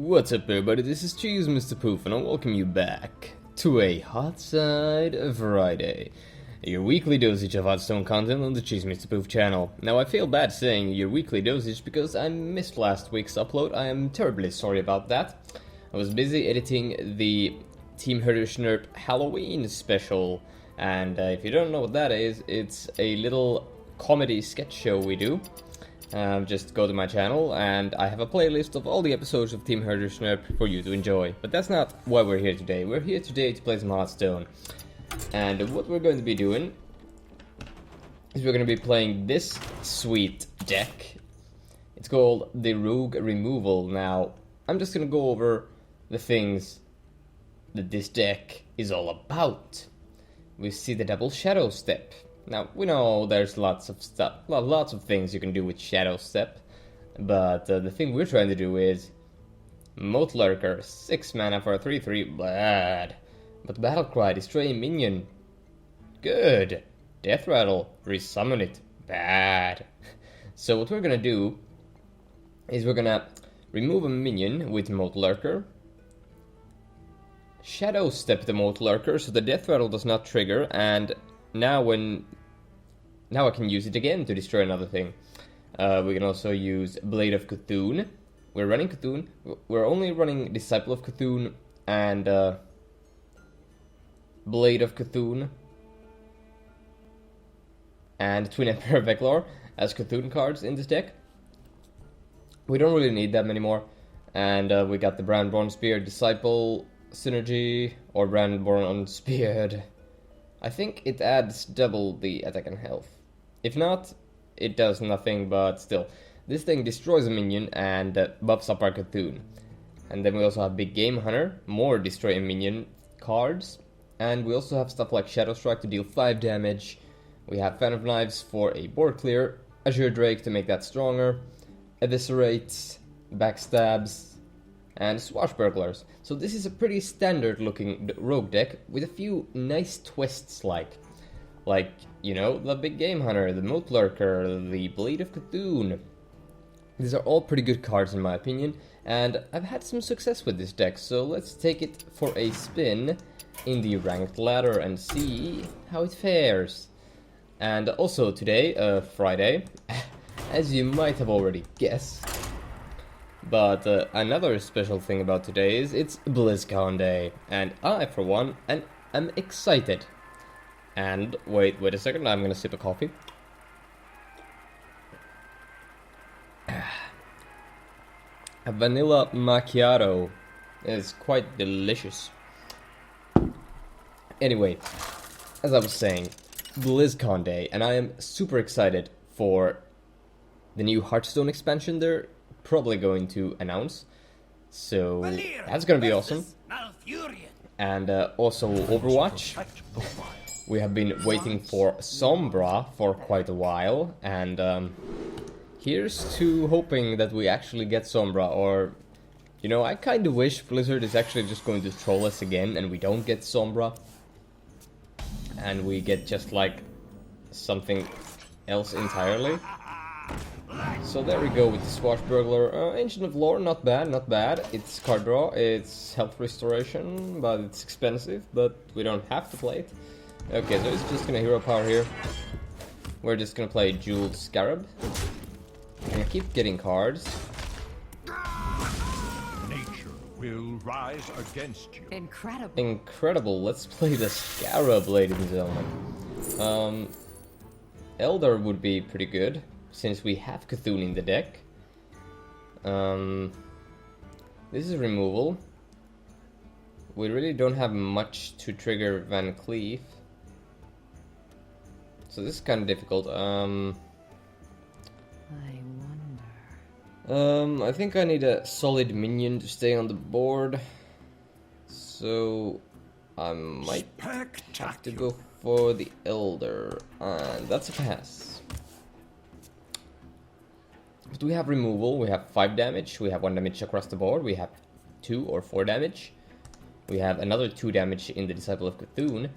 What's up everybody, this is Cheese Mr. Poof and I welcome you back to a HearthSide Friday, your weekly dosage of HearthStone content on the Cheese Mr. Poof channel. Now I feel bad saying your weekly dosage because I missed last week's upload. I am terribly sorry about that. I was busy editing the Team HearthStone Halloween special, and if you don't know what that is, it's a little comedy sketch show we do. Just go to my channel and I have a playlist of all the episodes of Team HearthStone for you to enjoy. But that's not why we're here today. We're here today to play some HearthStone. And what we're going to be doing is we're going to be playing this sweet deck. It's called the Rogue Removal. Now, I'm just going to go over the things that this deck is all about. We see the double Shadow Step. Now, we know there's lots of stuff, lots of things you can do with Shadow Step, but the thing we're trying to do is Moat Lurker, 6 mana for a 3/3, bad. But Battle Cry, destroy a minion, good. Death Rattle, resummon it, bad. So what we're gonna do is we're gonna remove a minion with Moat Lurker, Shadow Step the Moat Lurker so the Death Rattle does not trigger, and now I can use it again to destroy another thing. We can also use Blade of Cthulhu. We're running Cthulhu. We're only running Disciple of Cthulhu and Blade of Cthulhu and Twin Emperor Veclor as Cthulhu cards in this deck. We don't really need that many more. And we got the Brandborn Spear Disciple synergy, or Brandborn Unspeared. I think it adds double the attack and health. If not, it does nothing, but still. This thing destroys a minion and buffs up our Cthulhu. And then we also have Big Game Hunter, more destroy a minion cards. And we also have stuff like Shadow Strike to deal 5 damage. We have Fan of Knives for a board clear, Azure Drake to make that stronger, Eviscerate, Backstabs, and Swashbucklers. So this is a pretty standard looking rogue deck with a few nice twists like, you know, the Big Game Hunter, the Moat Lurker, the Blade of Cthulhu. These are all pretty good cards in my opinion, and I've had some success with this deck, so let's take it for a spin in the ranked ladder and see how it fares. And also today, Friday, as you might have already guessed, but another special thing about today is it's BlizzCon Day, and I, for one, am excited. And wait a second, I'm gonna sip a coffee. A vanilla macchiato is quite delicious. Anyway, as I was saying, BlizzCon Day, and I am super excited for the new HearthStone expansion they're probably going to announce. So that's gonna be awesome. And also Overwatch. We have been waiting for Sombra for quite a while, and here's to hoping that we actually get Sombra, or, you know, I kind of wish Blizzard is actually just going to troll us again and we don't get Sombra. And we get just like something else entirely. So there we go with the Swashbuckler. Ancient of Lore, not bad, not bad. It's card draw, it's health restoration, but it's expensive, but we don't have to play it. Okay, so it's just gonna hero power here. We're just gonna play Jeweled Scarab. And I keep getting cards. Nature will rise against you. Incredible. Incredible. Let's play the Scarab, ladies and gentlemen. Elder would be pretty good, since we have Cthulhu in the deck. This is removal. We really don't have much to trigger Van Cleef. So this is kind of difficult. I wonder. I think I need a solid minion to stay on the board. So I might have to go for the Elder, and that's a pass. But we have removal, we have 5 damage, we have 1 damage across the board, we have 2 or 4 damage. We have another 2 damage in the Disciple of Cthulhu,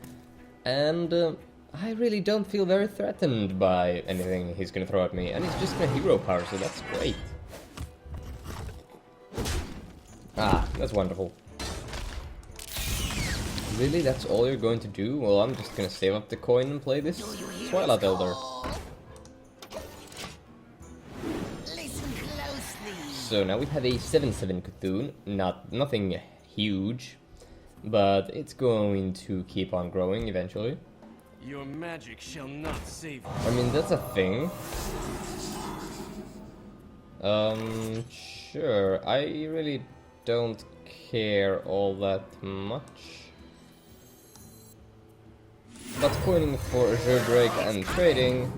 and I really don't feel very threatened by anything he's gonna throw at me, and he's just gonna hero power, so that's great. Ah, that's wonderful. Really, that's all you're going to do? Well, I'm just gonna save up the coin and play this Twilight Elder. So now we have a 7/7 Cthulhu, nothing huge, but it's going to keep on growing eventually. Your magic shall not save you. I mean, that's a thing. Sure, I really don't care all that much. But coining for Azure Drake and trading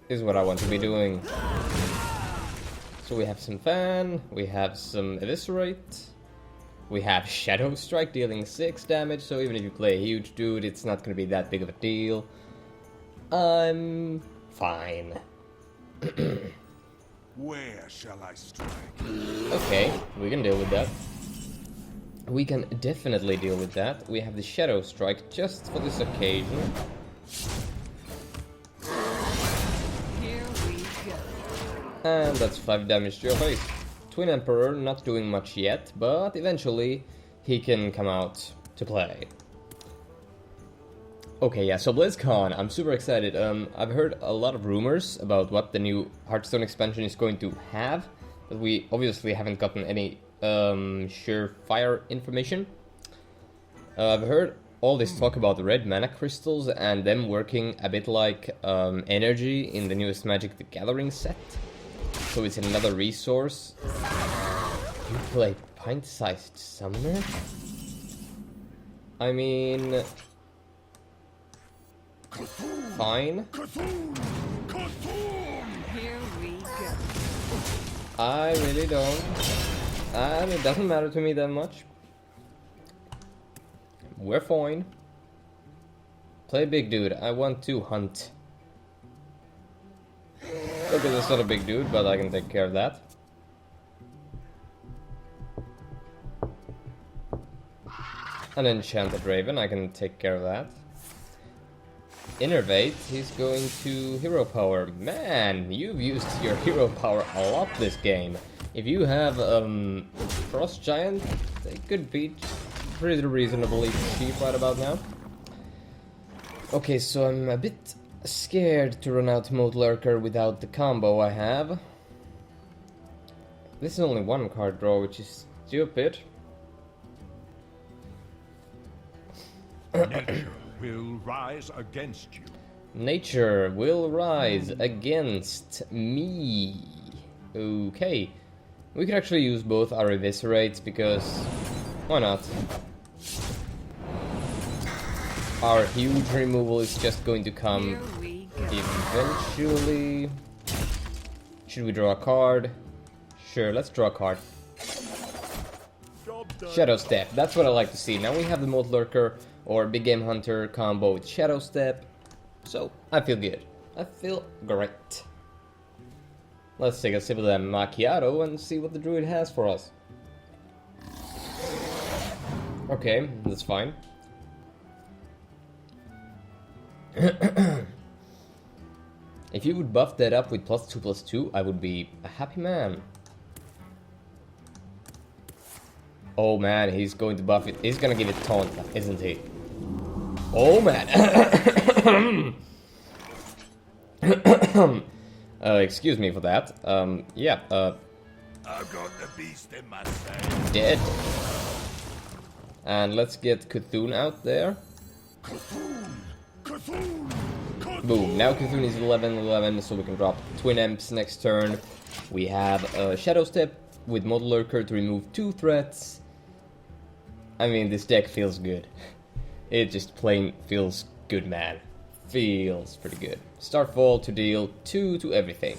is what I want to be doing. So we have some Fan, we have some Eviscerate, we have Shadow Strike dealing 6 damage, so even if you play a huge dude, it's not gonna be that big of a deal. I'm fine. Where shall I strike? Okay, we can deal with that. We can definitely deal with that. We have the Shadow Strike just for this occasion. Here we go. And that's 5 damage to your face. Twin Emperor not doing much yet, but eventually he can come out to play. Okay, yeah, so BlizzCon, I'm super excited. I've heard a lot of rumors about what the new HearthStone expansion is going to have, but we obviously haven't gotten any surefire information. I've heard all this talk about the red mana crystals and them working a bit like energy in the newest Magic the Gathering set. So it's another resource. You play pint-sized summoner? I mean... fine. Here we go. I really don't. And it doesn't matter to me that much. We're fine. Play big dude. I want to hunt. Okay, that's not a big dude, but I can take care of that. An enchanted raven, I can take care of that. Innervate, he's going to hero power. Man, you've used your hero power a lot this game. If you have Frost Giant, they could be pretty reasonably cheap right about now. Okay, so I'm a bit scared to run out Moat Lurker without the combo I have. This is only one card draw, which is stupid. Nature will rise against you. Nature will rise against me. Okay. We could actually use both our Eviscerates because... why not? Our huge removal is just going to come Here we go. eventually. Should we draw a card? Sure, let's draw a card. Shadow Step, that's what I like to see. Now we have the Moat Lurker or Big Game Hunter combo with Shadow Step. So, I feel good. I feel great. Let's take a sip of that macchiato and see what the druid has for us. Okay, that's fine. If you would buff that up with +2/+2, I would be a happy man. Oh man, he's going to buff it. He's gonna give it taunt, isn't he? Oh man. Excuse me for that. Yeah, I've got the beast in my sight. dead. And let's get Cthulhu out there. Boom, now Cthulhu is 11/11, so we can drop Twin Emps next turn. We have Shadow Step with Moat Lurker to remove 2 threats. I mean, this deck feels good. It just plain feels good, man. Feels pretty good. Starfall to deal 2 to everything.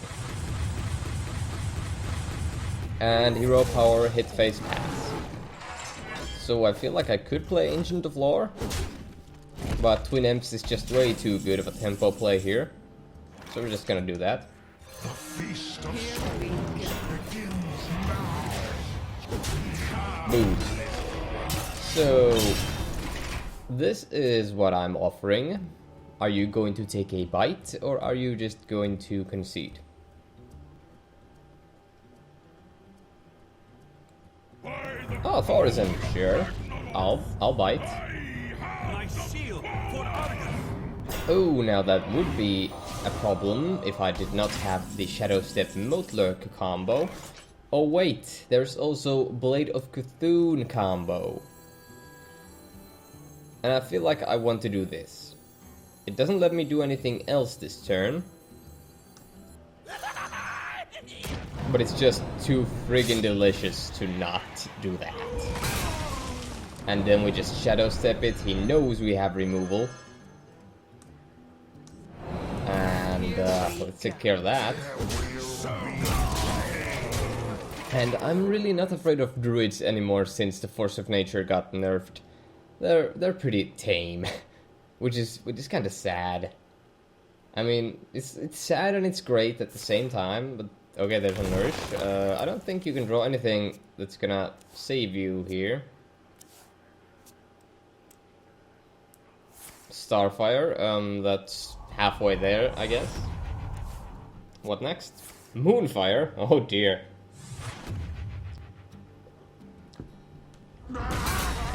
And Hero Power, hit face, pass. So I feel like I could play Ancient of Lore, but Twin Emps is just way too good of a tempo play here. So we're just gonna do that. The feast of Here we go. Boom. So, this is what I'm offering. Are you going to take a bite, or are you just going to concede? By Oh, Thorison, sure. I'll bite. My shield for Argon. Oh, now that would be a problem if I did not have the Shadow Step Motlurk combo. Oh wait, there's also Blade of Cthulhu combo. And I feel like I want to do this. It doesn't let me do anything else this turn. But it's just too friggin' delicious to not do that. And then we just Shadow Step it, he knows we have removal. And let's take care of that. And I'm really not afraid of druids anymore since the Force of Nature got nerfed. They're pretty tame, which is kind of sad. I mean, it's sad and it's great at the same time. But okay, there's a nourish. I don't think you can draw anything that's gonna save you here. Starfire, that's halfway there, I guess. What next? Moonfire? Oh dear.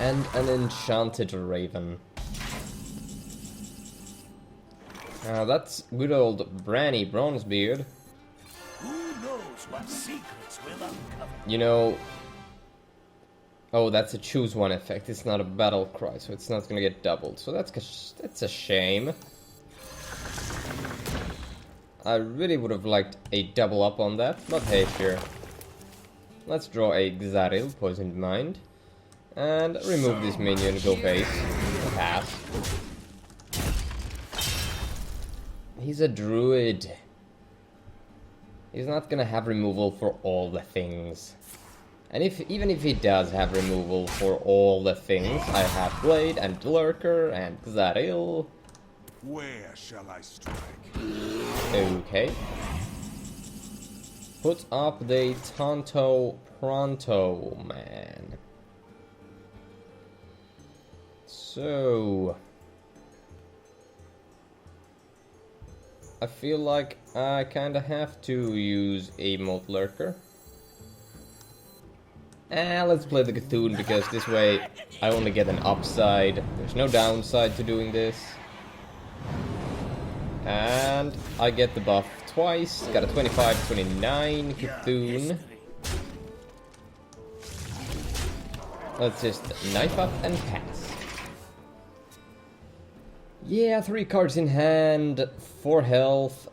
And an enchanted raven. Now that's good old Branny Bronzebeard. Who knows what secrets will uncover? You know... Oh, that's a choose one effect. It's not a battle cry, so it's not gonna get doubled. So that's a shame. I really would have liked a double up on that, but hey, sure. Let's draw a Xaril, Poisoned Mind. And remove this minion, go face. Pass. He's a druid. He's not gonna have removal for all the things. And even if he does have removal for all the things, I have Blade and Lurker and Xaril. Where shall I strike? Okay. Put up the Tonto Pronto, man. So... I feel like I kinda have to use a Moat Lurker. Let's play the Cthulhu because this way I only get an upside. There's no downside to doing this. And I get the buff twice. Got a 25-29 Cthulhu. Let's just knife up and pass. Yeah, 3 cards in hand, 4 health,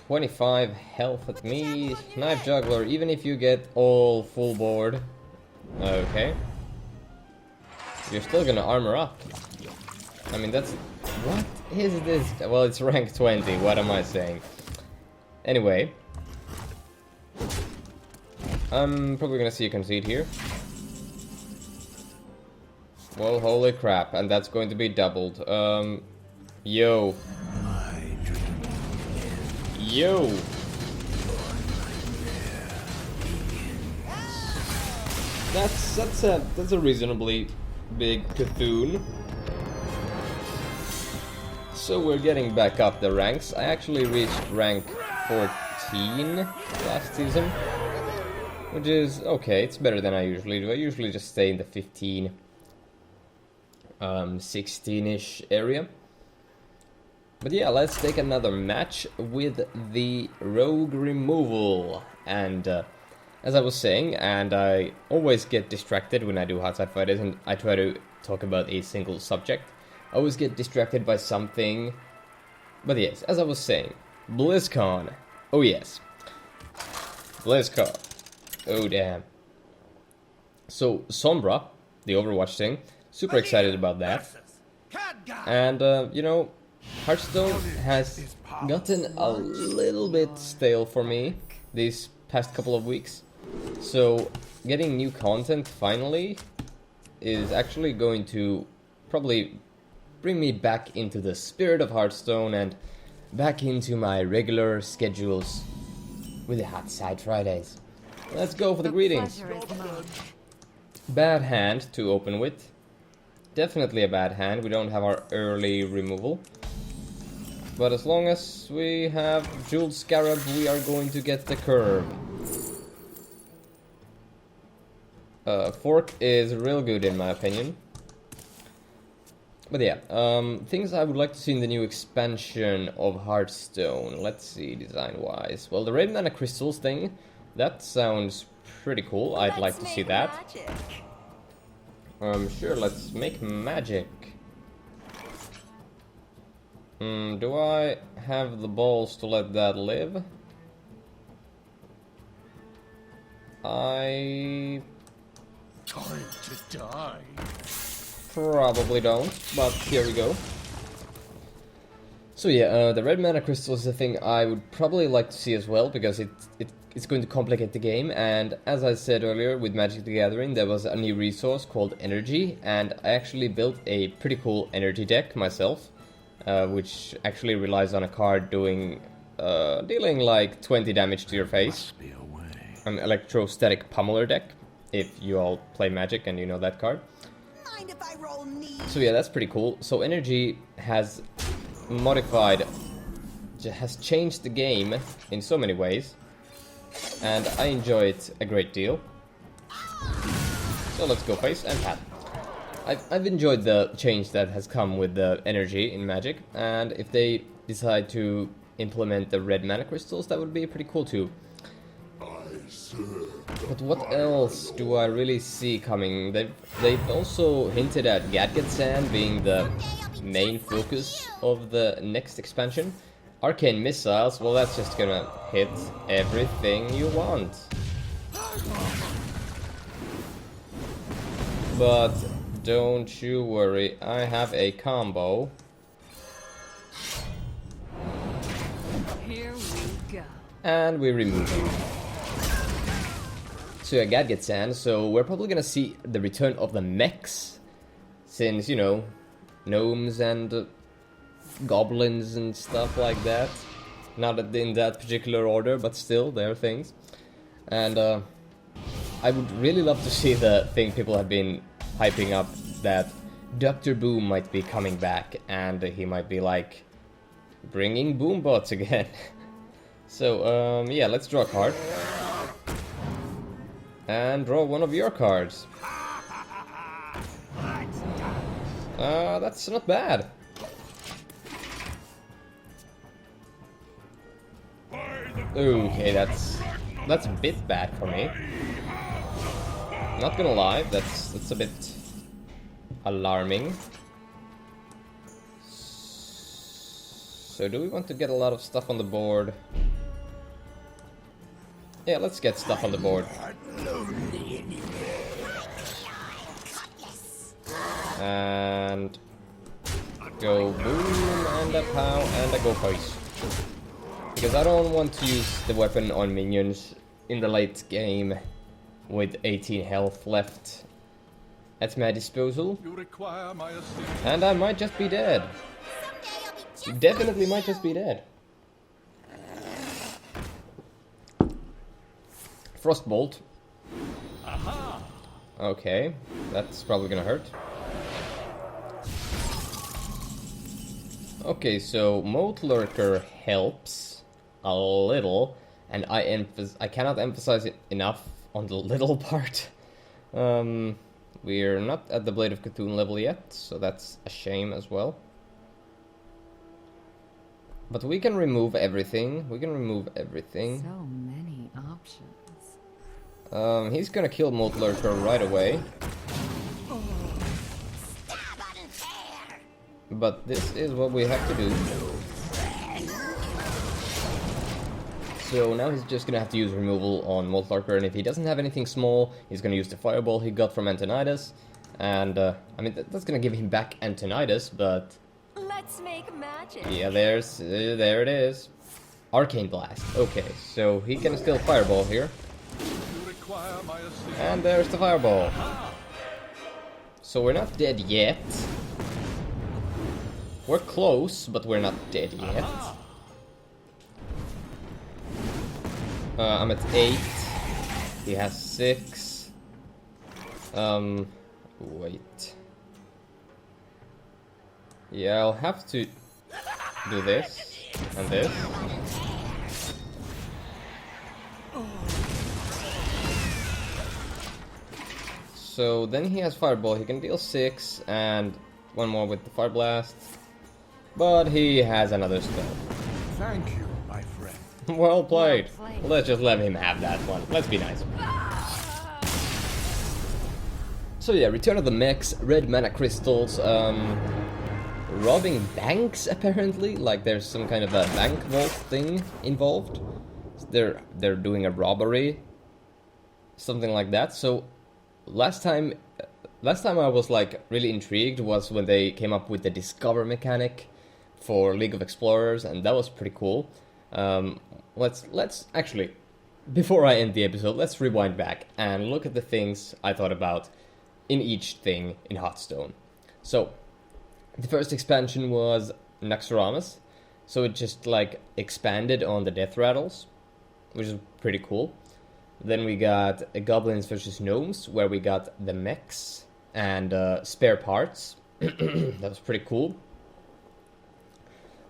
25 health at me. Knife Juggler, even if you get all full board. Okay. You're still gonna armor up. I mean, that's... What is this? Well, it's rank 20, what am I saying? Anyway. I'm probably gonna see a concede here. Well, holy crap, and that's going to be doubled. Yo. Yo. That's a reasonably big Cthulhu. So we're getting back up the ranks. I actually reached rank 14 last season, which is okay. It's better than I usually do. I usually just stay in the 15, 16-ish area. But yeah, let's take another match with the rogue removal. And as I was saying, and I always get distracted when I do HearthSide fighters and I try to talk about a single subject. I always get distracted by something. But yes, as I was saying, BlizzCon. Oh yes. BlizzCon. Oh damn. So, Sombra, the Overwatch thing, super excited about that. And, you know, HearthStone has gotten a little bit stale for me these past couple of weeks. So, getting new content finally is actually going to probably bring me back into the spirit of Hearthstone and back into my regular schedules with the HearthSide Fridays. Let's go for the greetings. Bad hand to open with. Definitely a bad hand. We don't have our early removal. But as long as we have Jeweled Scarab, we are going to get the curve. Fork is real good in my opinion. But yeah, things I would like to see in the new expansion of HearthStone. Let's see, design-wise. Well, the red mana crystals thing, that sounds pretty cool. I'd like to see that. Sure, let's make magic. Do I have the balls to let that live? I Time to die. probably don't, but here we go. So yeah, the red mana crystal is the thing I would probably like to see as well, because it's going to complicate the game, and as I said earlier with Magic the Gathering, there was a new resource called Energy, and I actually built a pretty cool energy deck myself, which actually relies on a card dealing like 20 damage to your face. Be away. An electrostatic pummeler deck, if you all play Magic and you know that card. Mind if I roll knee? So yeah, that's pretty cool. So Energy has has changed the game in so many ways, and I enjoy it a great deal. So let's go face and pat. I've enjoyed the change that has come with the Energy in Magic, and if they decide to implement the red mana crystals, that would be pretty cool too. But what else do I really see coming? They've also hinted at Gadgetzan being the main focus of the next expansion. Arcane missiles, well, that's just gonna hit everything you want. But don't you worry, I have a combo. Here we go. And we remove you. So yeah, Gadgetzan, so we're probably gonna see the return of the mechs, since, you know, gnomes and goblins and stuff like that. Not in that particular order, but still, there are things. And I would really love to see the thing people have been hyping up, that Dr. Boom might be coming back, and he might be like, bringing boombots again. So, yeah, let's draw a card. And draw one of your cards. That's not bad. Okay, that's a bit bad for me. Not gonna lie, that's a bit alarming. So do we want to get a lot of stuff on the board? Yeah, let's get stuff on the board. And go boom and a pow and a go face. Because I don't want to use the weapon on minions in the late game with 18 health left at my disposal. You require my assistance. And I might just be dead. Definitely might just be dead. Frostbolt. Okay, that's probably gonna hurt. Okay, so Moat Lurker helps a little, and I cannot emphasize it enough on the little part. We're not at the Blade of Cthulhu level yet, so that's a shame as well. But we can remove everything. We can remove everything. So many options. He's gonna kill Moat Lurker right away. But this is what we have to do. So now he's just gonna have to use removal on Moat Lurker, and if he doesn't have anything small, he's gonna use the Fireball he got from Antonidas. And, I mean, that's gonna give him back Antonidas, but... Let's make magic. yeah, there it is. Arcane Blast. Okay, so he can still Fireball here. You require my assistance. And there's the Fireball. So we're not dead yet. We're close, but we're not dead yet. I'm at 8. He has 6. Wait. Yeah, I'll have to do this and this. So then he has Fireball, he can deal 6, and one more with the Fire Blast. But he has another spell. Thank you, my friend. Well played. Well played. Let's just let him have that one. Let's be nice. So yeah, Return of the Mechs, red mana crystals, robbing banks apparently, like there's some kind of a bank vault thing involved. They're doing a robbery, something like that. So last time I was like really intrigued was when they came up with the discover mechanic for League of Explorers, and that was pretty cool. Let's actually, before I end the episode, let's rewind back and look at the things I thought about in each thing in HearthStone. So the first expansion was Naxxramas, so it just like expanded on the death rattles, which is pretty cool. Then we got Goblins versus Gnomes, where we got the mechs and spare parts. That was pretty cool.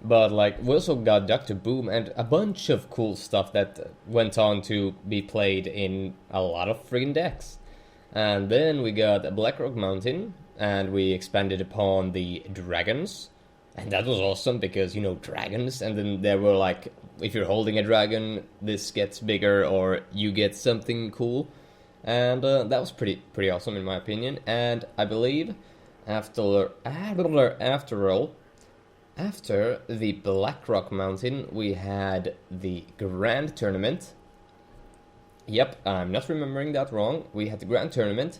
But like we also got Dr. Boom and a bunch of cool stuff that went on to be played in a lot of friggin' decks. And then we got a Blackrock Mountain, and we expanded upon the dragons. And that was awesome because, you know, dragons. And then there were like, if you're holding a dragon, this gets bigger or you get something cool. And that was pretty awesome in my opinion. And I believe after the Blackrock Mountain, we had the Grand Tournament. Yep, I'm not remembering that wrong. We had the Grand Tournament,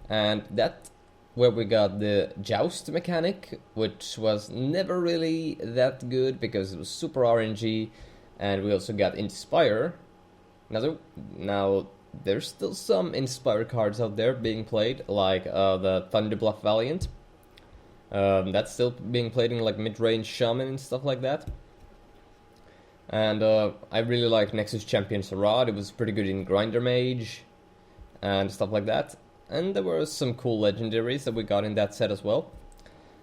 and that where we got the Joust mechanic, which was never really that good because it was super RNG, and we also got Inspire. Now there's still some Inspire cards out there being played, like the Thunderbluff Valiant. That's still being played in like mid-range Shaman and stuff like that. And I really like Nexus Champion Sarad. It was pretty good in Grinder Mage and stuff like that. And there were some cool legendaries that we got in that set as well.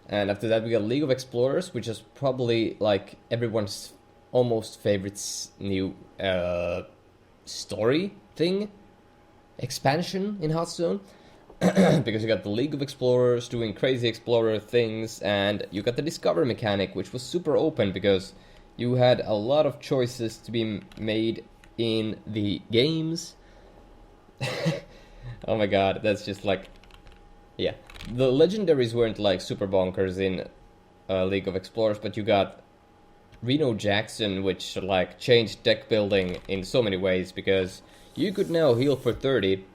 And after that we got League of Explorers, which is probably like everyone's almost favorite new story thing, expansion in Hearthstone. Because you got the League of Explorers doing crazy explorer things, and you got the Discover mechanic, which was super open because you had a lot of choices to be made in the games. Oh my god, that's just like... Yeah. The legendaries weren't like super bonkers in League of Explorers, but you got Reno Jackson, which like changed deck building in so many ways, because you could now heal for 30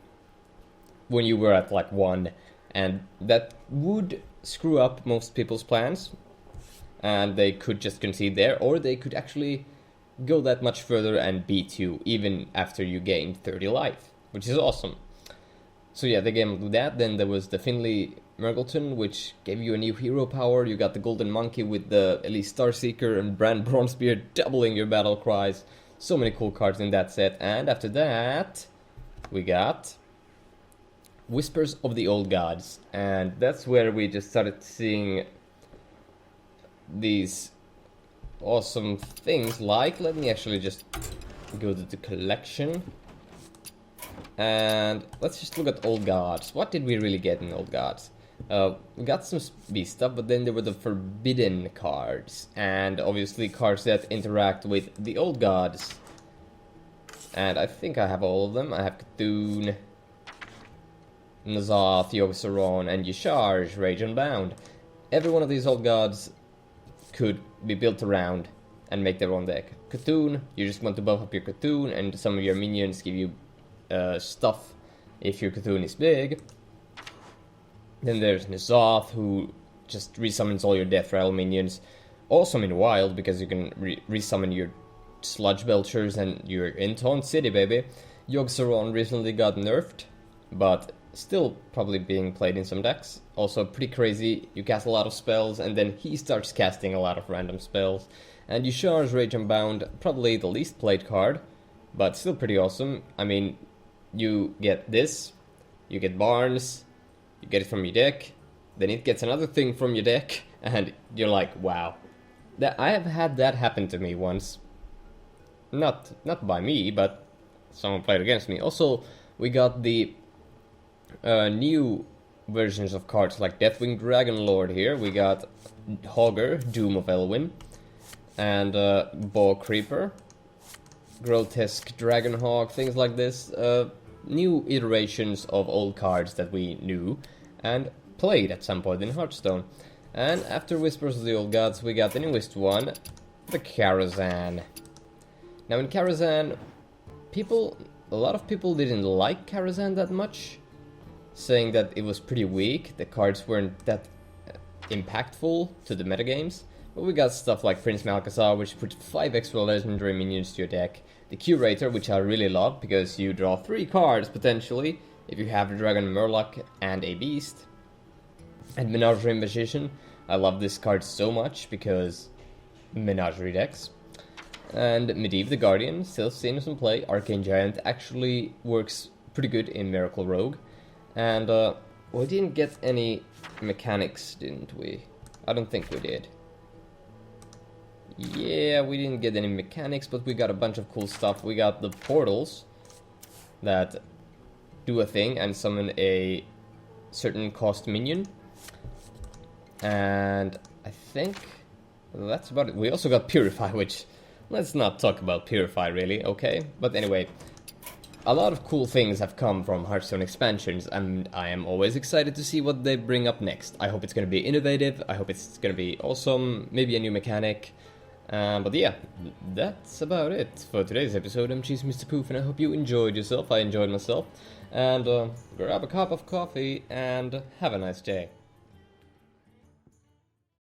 when you were at like 1, and that would screw up most people's plans. And they could just concede there, or they could actually go that much further and beat you even after you gained 30 life, which is awesome. So yeah, the game will do that. Then there was the Finley Mergleton, which gave you a new hero power. You got the Golden Monkey with the Elite Starseeker and Brand Bronzebeard doubling your battle cries. So many cool cards in that set. And after that, we got Whispers of the Old Gods. And that's where we just started seeing these awesome things, like, let me actually just go to the collection, and let's just look at Old Gods. What did we really get in Old Gods? We got some beast stuff, but then there were the forbidden cards, and obviously cards that interact with the Old Gods. And I think I have all of them. I have Cthulhu, N'Zoth, Yogg-Saron, and Yasharj, Rage Unbound. Every one of these Old Gods could be built around and make their own deck. Cthulhu, you just want to buff up your Cthulhu, and some of your minions give you stuff if your Cthulhu is big. Then there's N'Zoth, who just resummons all your Death Rattle minions. Awesome in Wild, because you can resummon your Sludge Belchers and you're in Taunt City, baby. Yogg-Saron recently got nerfed, but still probably being played in some decks. Also pretty crazy, you cast a lot of spells and then he starts casting a lot of random spells. And Yashar's Rage Unbound, probably the least played card, but still pretty awesome. I mean, you get this, you get Barnes, you get it from your deck, then it gets another thing from your deck, and you're like, wow. I have had that happen to me once. Not by me, but someone played against me. Also, we got the new versions of cards like Deathwing Dragonlord here. We got Hogger, Doom of Elwyn, and Bow Creeper, Grotesque Dragonhawk, things like this. New iterations of old cards that we knew and played at some point in Hearthstone. And after Whispers of the Old Gods, we got the newest one, the Gadgetzan. Now in Gadgetzan, a lot of people didn't like Gadgetzan that much, saying that it was pretty weak, the cards weren't that impactful to the metagames. But we got stuff like Prince Malchezaar, which puts 5 extra legendary minions to your deck. The Curator, which I really love, because you draw 3 cards, potentially, if you have a Dragon Murloc and a Beast. And Menagerie Magician, I love this card so much, because Menagerie decks. And Medivh the Guardian, still seen some play. Arcane Giant actually works pretty good in Miracle Rogue. And we didn't get any mechanics, didn't we? I don't think we did. Yeah, we didn't get any mechanics, but we got a bunch of cool stuff. We got the portals that do a thing and summon a certain cost minion. And I think that's about it. We also got Purify, which, let's not talk about Purify really, okay? But anyway, a lot of cool things have come from Hearthstone expansions, and I am always excited to see what they bring up next. I hope it's going to be innovative, I hope it's going to be awesome, maybe a new mechanic. But yeah, that's about it for today's episode. I'm Cheese Mr. Poof, and I hope you enjoyed yourself. I enjoyed myself. And grab a cup of coffee, and have a nice day.